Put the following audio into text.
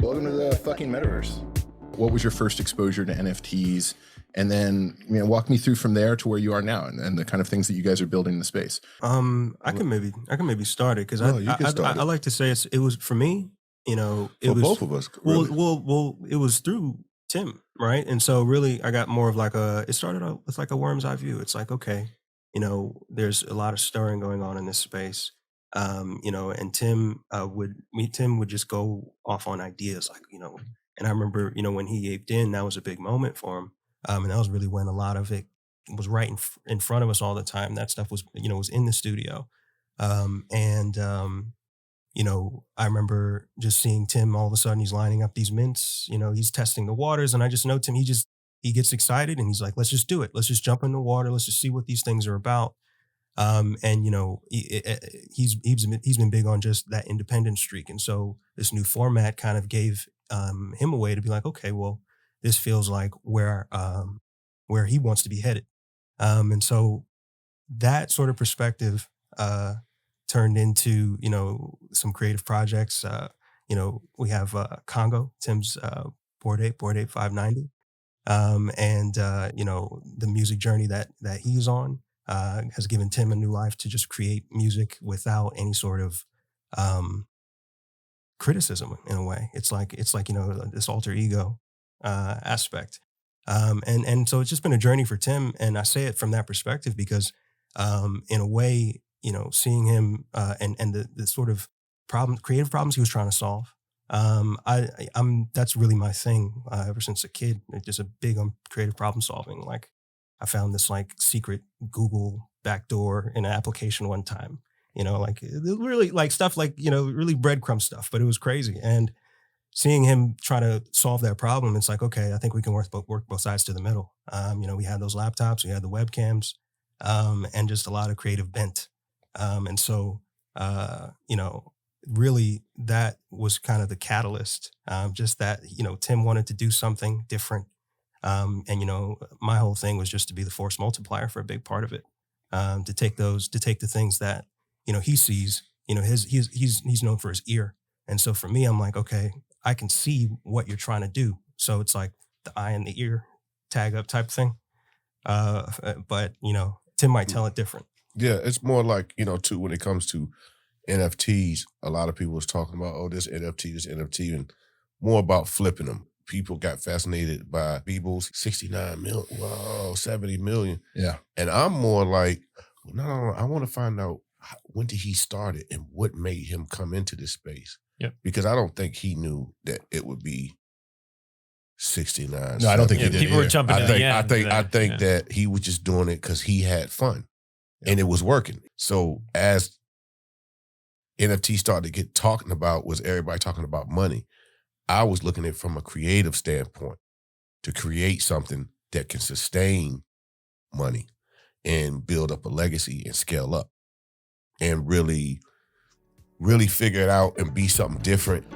Welcome to the fucking metaverse. What was your first exposure to NFTs? And then, walk me through from there to where you are now and the kind of things that you guys are building in the space. I can maybe start it because I like to say it was for me. It was both of us. Really. Well, it was through Tim, right? And so really, I got more of like it started out with like a worm's eye view. It's like, okay, there's a lot of stirring going on in this space. And Tim would just go off on ideas and I remember, when he aped in, that was a big moment for him. And that was really when a lot of it was right in front of us all the time. That stuff was, was in the studio. I remember just seeing Tim all of a sudden, he's lining up these mints, he's testing the waters. And I just know Tim, he gets excited and he's like, let's just do it. Let's just jump in the water. Let's just see what these things are about. He's been big on just that independent streak. And so this new format kind of gave him a way to be like, okay, well, this feels like where he wants to be headed. And so that sort of perspective turned into, some creative projects. We have Congo, Tim's Board 590. The music journey that he's on has given Tim a new life to just create music without any sort of criticism in a way. It's like this alter ego aspect. And so it's just been a journey for Tim. And I say it from that perspective because in a way, seeing him and the sort of creative problems he was trying to solve. That's really my thing ever since a kid. It's just a big on creative problem solving. Like I found this like secret Google backdoor in an application one time, like really like stuff like, really breadcrumb stuff, but it was crazy. And seeing him try to solve that problem, it's like, okay, I think we can work both sides to the middle. We had those laptops, we had the webcams, and just a lot of creative bent. Really that was kind of the catalyst. Just that, Tim wanted to do something different. My whole thing was just to be the force multiplier for a big part of it. To take the things that, he sees, he's known for his ear. And so for me, I'm like, okay, I can see what you're trying to do. So it's like the eye and the ear tag up type thing. But Tim might tell it different. Yeah, it's more like, too, when it comes to NFTs, a lot of people was talking about, oh, this NFT, and more about flipping them. People got fascinated by Beeble's 69 million, wow, 70 million. Yeah. And I'm more like, no, I want to find out when did he start it and what made him come into this space. Yep. Because I don't think he knew that it would be 69. No, I don't think he did. People were jumping to the end. I think that he was just doing it because he had fun and it was working. So as NFT started to get talking about, was everybody talking about money? I was looking at it from a creative standpoint to create something that can sustain money and build up a legacy and scale up and really, really figure it out and be something different